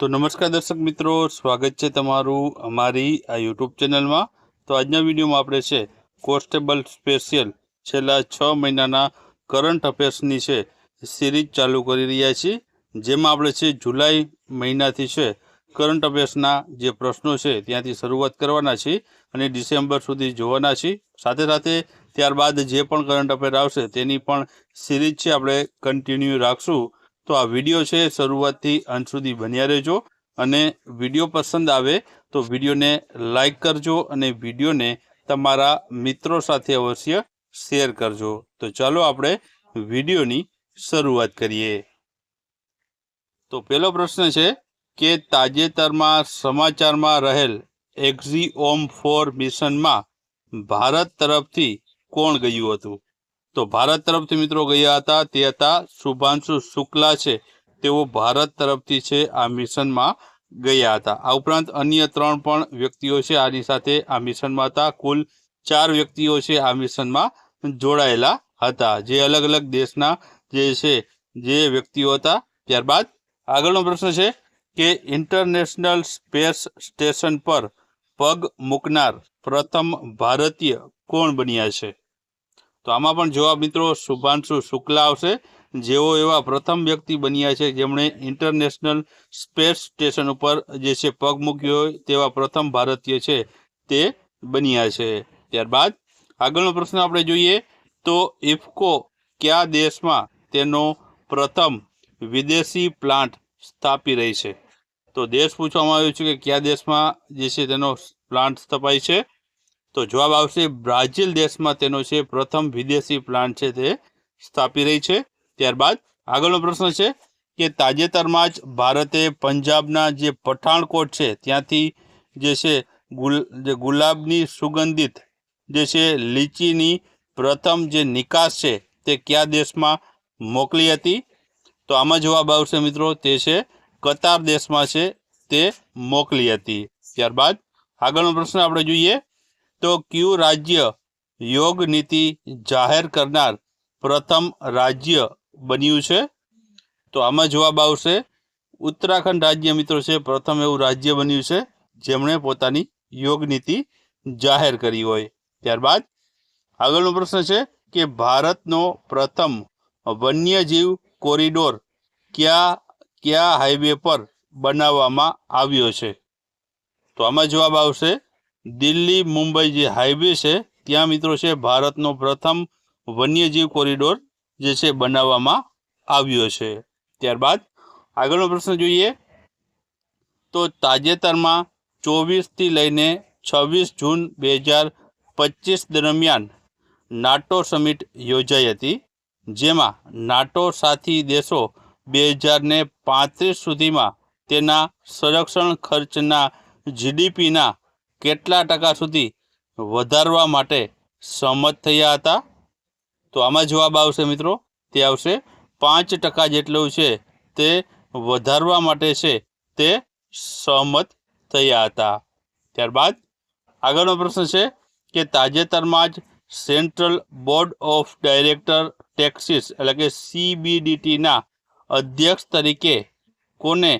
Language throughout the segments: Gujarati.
तो नमस्कार दर्शक मित्रों, स्वागत है तमारू अमारी आ यूट्यूब चेनल में। तो आज वीडियो में आपणे छे कोन्स्टेबल स्पेशियल छेल्ला 6 महीना करंट अफेर्सनी छे सीरीज चालू करी रह्या छीए, जेमां आपणे छे जुलाई महीनाथी छे करंट अफेर्सना जे प्रश्नों छे त्यांथी शरूआत करवाना छीए अने डिसेम्बर सुधी जोवाना छीए। साथे साथे त्यारबाद जे पण करंट अफेर आवशे तेनी पण सीरीज छे आपणे कन्टिन्यू राखशुं। तो आ विडियो है शुरुआत थी अंत सुधी बन्या रहेजो अने विडियो पसंद आवे तो विडियो ने लाइक करजो अने विडियो ने तमारा मित्रों साथे अवश्य शेर करजो। तो चलो आपणे विडियो नी शुरुआत करिए। तो पहलो प्रश्न है कि ताजेतरमां समाचारमां रहेल एक्सिओम 4 मिशन में भारत तरफथी कोण गयुं हतुं? तो भारत तरफथी मित्रों गया था ते हता शुभांशु शुक्ला छे, तेओ भारत तरफथी छे आ मिशन में गया था। आ उपरांत अन्य 3 पण व्यक्तिओ छे आनी साथे आ मिशन में हता। कुल 4 व्यक्तिओ छे आ मिशन में जोड़ायेला हता, जे अलग अलग देशना जे व्यक्तिओ हता। त्यारबाद आगळनो प्रश्न छे कि इंटरनेशनल स्पेस स्टेशन पर पग मूकनार प्रथम भारतीय कोण बन्या छे? तो आमां पण जवाब मित्रों शुभांशु शुक्ला आवशे, जेओ एवा प्रथम व्यक्ति बन्या छे जेमणे इंटरनेशनल स्पेस स्टेशन पर जे छे पग मूक्यो होय तेवा प्रथम भारतीय छे ते बन्या छे। त्यारबाद आगळनो प्रश्न आपणे जोईए तो इफ्को क्या देशमां तेनो प्रथम विदेशी प्लांट स्थापी रही छे? तो देश पूछवामां आव्यो छे कि क्या देशमां जे छे तेनो प्लांट स्थापाय छे? तो जवाब आवशे ब्राजील देश में तेनो छे प्रथम विदेशी प्लांट छे ते स्थापी रही छे। त्यारबाद आगळनो प्रश्न छे कि ताजेतरमां ज भारते पंजाबना जे पठाणकोट छे त्यांथी जे छे गुलाबनी सुगंधित जे छे लीचीनी प्रथम जे निकास छे ते क्या देश में मोकली हती? तो आमां जवाब आवशे मित्रों ते छे कतार देश में छे ते मोकली हती। त्यारबाद आगळनो प्रश्न आपणे जोईए तो क्यू राज्य योग नीति जाहिर करनार प्रथम राज्य बन्यु छे? तो आमां जवाब आवशे उत्तराखंड राज्य मित्रों छे प्रथम एवं राज्य बन्यु छे जेमणे पोतानी योग नीति जाहिर करी होय। त्यारबाद आगळनो प्रश्न छे कि भारतनो प्रथम वन्यजीव कोरिडोर क्या हाईवे पर बनाववामां आव्यो छे? तो आमां जवाब आवशे दिल्ली मुंबई जे हाईवे है त्या मित्रों से भारतनो प्रथम वन्यजीव कोरिडोर जे छे बनाववामां आव्यो छे। त्यारबाद आगळनो प्रश्न जोईए तो ताजेतरमां 24 थी लईने 26 जून 2025 दरमियान नाटो समिट योजाई हती, जेमां नाटो साथी देशों 2035 सुधीमां तेना संरक्षण खर्चना जीडीपी ना કેટલા ટકા સુધી વધારવા માટે સહમત થયા હતા? તો આમાં જવાબ આવશે મિત્રો તે આવશે 5% જેટલું છે તે વધારવા માટે છે તે સહમત થયા હતા। ત્યારબાદ આગળનો પ્રશ્ન છે કે તાજેતરમાં જ central board of director taxes એટલે કે CBDT ના અધ્યક્ષ તરીકે કોને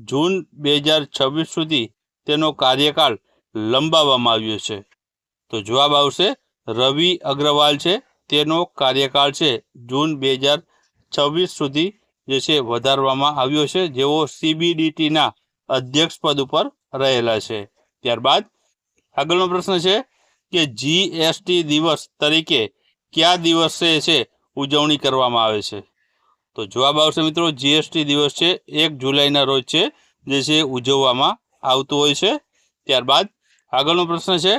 જૂન 2026 સુધી તેનો કાર્યકાળ લંબાવવામાં આવ્યો છે? તો જવાબ આવશે રવિ અગ્રવાલ છે, તેનો કાર્યકાળ છે જૂન 2026 સુધી જે છે વધારવામાં આવ્યો છે, જેઓ CBDT ના અધ્યક્ષ પદ ઉપર રહેલા છે। ત્યારબાદ આગળનો પ્રશ્ન છે કે GST દિવસ તરીકે કયા દિવસે છે ઉજવણી કરવામાં આવે છે? તો જવાબ આવશે મિત્રો GST દિવસ છે 1 જુલાઈના રોજ છે જે છે ઉજવવામાં આવતો હોય છે। ત્યારબાદ આગળનો પ્રશ્ન છે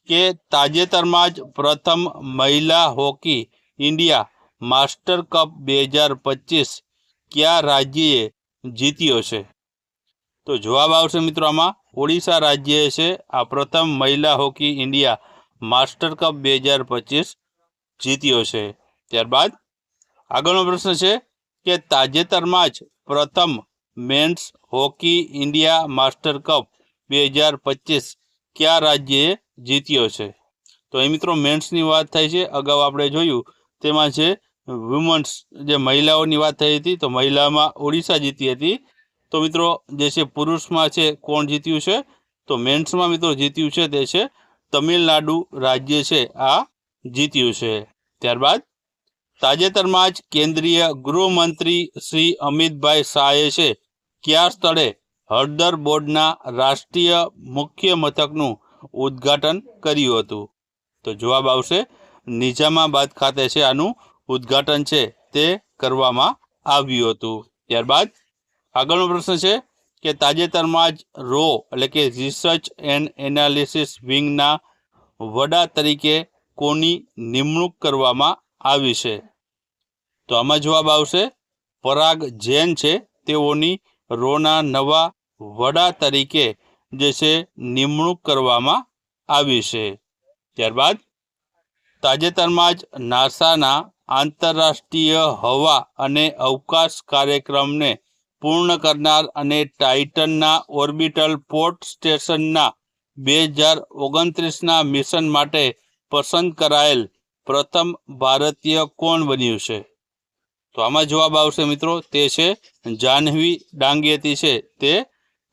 કે તાજેતરમાં જ પ્રથમ મહિલા હોકી ઇન્ડિયા માસ્ટર કપ 2025 કયા રાજ્યએ જીત્યો છે? તો જવાબ આવશે મિત્રો આમાં ઓડિશા રાજ્યએ છે આ પ્રથમ મહિલા હોકી ઇન્ડિયા માસ્ટર કપ 2025 જીત્યો છે। ત્યારબાદ આગળનો પ્રશ્ન છે કે તાજેતરમાં જ પ્રથમ men's hockey India master cup 2025 क्या राज्य जीत्यो छे? तो ए मित्रों मेन्सनी वात थाय छे, अगाऊ आपणे जोयुं तेमां छे वुमन्स जे महिलाओनी वात थई हती तो महिलामां ओडिशा जीती हती। તો મિત્રો જે છે પુરુષમાં છે કોણ જીત્યું છે? તો મેન્સમાં મિત્રો જીત્યું છે તે છે તમિલનાડુ રાજ્ય છે આ જીત્યું છે. ત્યારબાદ તાજેતરમાં જ કેન્દ્રીય ગૃહમંત્રી શ્રી અમિતભાઈ શાહે છે કયા સ્થળે હળદર બોર્ડના રાષ્ટ્રીય મુખ્ય મથકનું ઉદ્ઘાટન કર્યું હતું? તો જવાબ આવશે નિઝામાબાદ ખાતે છે આનું ઉદ્ઘાટન છે તે કરવામાં આવ્યું હતું. ત્યારબાદ આગળનો પ્રશ્ન છે કે તાજેતરમાં જ રો એટલે કે રિસર્ચ એન્ડ એનાલિસિસ વિંગના વડા તરીકે કોની નિમણૂક કરવામાં આવી છે? તો આમાં જવાબ આવશે પરાગ જૈન છે તેઓની રોના નવા વડા તરીકે જે છે નિમણૂક કરવામાં આવી છે. ત્યારબાદ તાજેતરમાં જ નાસાના આંતરરાષ્ટ્રીય હવા અને અવકાશ કાર્યક્રમને પૂર્ણ કરનાર અને ટાઇટનના ઓર્બિટલ પોર્ટ સ્ટેશનના 2029ના મિશન માટે પસંદ કરાયેલ પ્રથમ ભારતીય કોણ બન્યું છે? તો આમાં જવાબ આવશે મિત્રો તે છે જાહ્નવી ડાંગેતી છે તે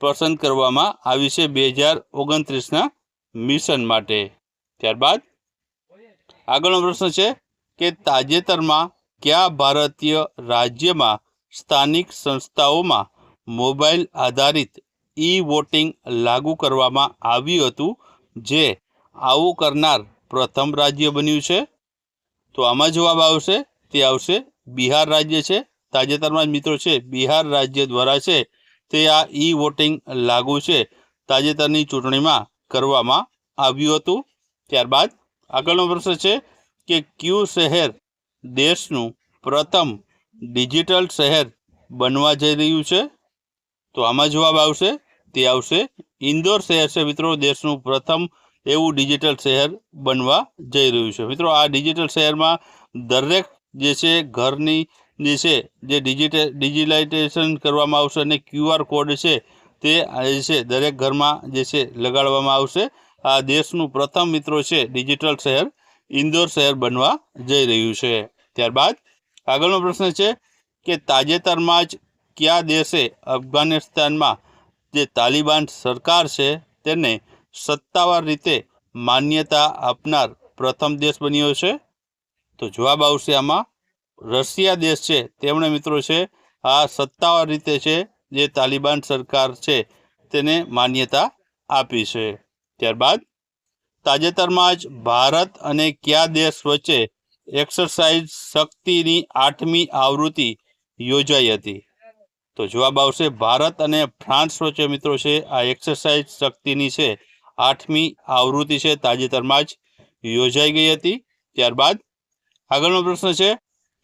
પસંદ કરવામાં આવી છે 2029ના મિશન માટે. ત્યારબાદ આગળનો પ્રશ્ન છે કે તાજેતરમાં કયા ભારતીય રાજ્યમાં સ્થાનિક સંસ્થાઓમાં મોબાઈલ આધારિત ઈ વોટિંગ લાગુ કરવામાં આવ્યું હતું જે આવું કરનાર પ્રથમ રાજ્ય બન્યું છે? તો આમાં જવાબ આવશે તે આવશે બિહાર રાજ્ય છે. તાજેતરમાં જ મિત્રો છે બિહાર રાજ્ય દ્વારા છે તે આ ઈ વોટિંગ લાગુ છે તાજેતરની ચૂંટણીમાં કરવામાં આવ્યું હતું. ત્યારબાદ આગળનો પ્રશ્ન છે કે કયું શહેર દેશનું પ્રથમ ડિજિટલ શહેર બનવા જઈ રહ્યું છે? તો આમાં જવાબ આવશે તે આવશે ઇન્દોર શહેર છે મિત્રો દેશનું પ્રથમ એવું ડિજિટલ શહેર બનવા જઈ રહ્યું છે. મિત્રો આ ડિજિટલ શહેરમાં દરેક જે છે ઘરની જે છે જે ડિજિટલાઇઝેશન કરવામાં આવશે અને QR કોડ છે તે છે દરેક ઘરમાં જે છે લગાડવામાં આવશે. આ દેશનું પ્રથમ મિત્રો છે ડિજિટલ શહેર ઇન્દોર શહેર બનવા જઈ રહ્યું છે. ત્યારબાદ આગળનો પ્રશ્ન છે કે તાજેતરમાં જ કયા દેશે અફઘાનિસ્તાનમાં જે તાલિબાન સરકાર છે તેને સત્તાવાર રીતે માન્યતા આપનાર પ્રથમ દેશ બન્યો છે? તો જવાબ આવશે આમાં રશિયા દેશ છે તેમણે મિત્રો છે આ સત્તાવાર રીતે છે જે તાલિબાન સરકાર છે તેને માન્યતા આપી છે. ત્યારબાદ તાજેતરમાં જ ભારત અને કયા દેશ વચ્ચે એક્સરસાઇઝ શક્તિની 8મી આવૃત્તિ યોજાઈ હતી? તો જવાબ આવશે ભારત અને ફ્રાન્સ વચ્ચે મિત્રો છે આ એક્સરસાઇઝ શક્તિની છે 8મી આવૃત્તિ છે તાજેતરમાં જ યોજાઈ ગઈ હતી. ત્યારબાદ આગળનો પ્રશ્ન છે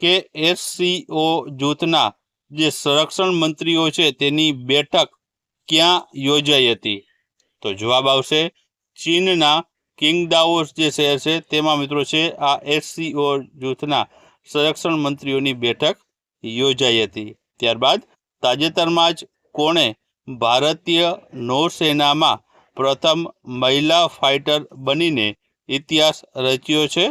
કે SCO જૂથના જે સંરક્ષણ મંત્રીઓ છે તેની બેઠક ક્યાં યોજાઈ હતી? તો જવાબ આવશે ચીનના કિંગદાઓ જે શહેર છે તેમાં મિત્રો છે આ SCO જૂથના સંરક્ષણ મંત્રીઓની બેઠક યોજાઈ હતી. ત્યારબાદ તાજેતરમાં જ કોણે ભારતીય નૌસેનામાં પ્રથમ મહિલા ફાઇટર બનીને ઇતિહાસ રચ્યો છે?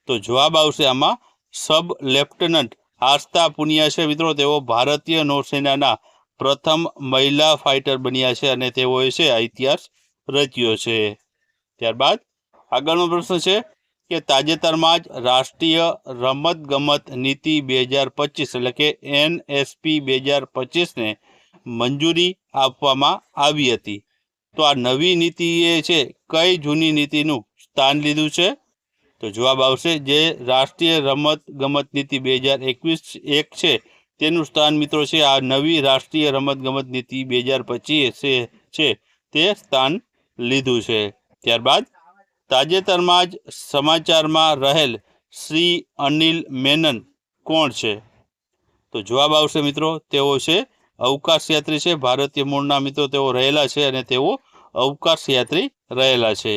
તો જવાબ આવશે આમાં સબ લેફ્ટનન્ટ આસ્થા પુનિયા છે મિત્રો તેઓ ભારતીય નૌસેનાના પ્રથમ મહિલા ફાઇટર બન્યા છે અને તેઓએ છે આ ઇતિહાસ રચ્યો છે. ત્યારબાદ આગળનો પ્રશ્ન છે કે તાજેતરમાં જ રાષ્ટ્રીય રમતગમત નીતિ 2025 એટલે કે NSP 2025ને મંજૂરી આપવામાં આવી હતી. તો આ નવી નીતિએ છે કઈ જૂની નીતિનું સ્થાન લીધું છે? તો જવાબ આવશે જે રાષ્ટ્રીય રમતગમત નીતિ 2021 છે તેનું સ્થાન મિત્રો છે આ નવી રાષ્ટ્રીય રમતગમત નીતિ 2025 છે તે સ્થાન લીધું છે. ત્યારબાદ તાજેતરમાં જ સમાચારમાં રહેલ શ્રી અનિલ મેનન કોણ છે? તો જવાબ આવશે મિત્રો તેઓ છે અવકાશયાત્રી છે ભારતીય મૂળના મિત્રો તેઓ રહેલા છે અને તેઓ અવકાશયાત્રી રહેલા છે.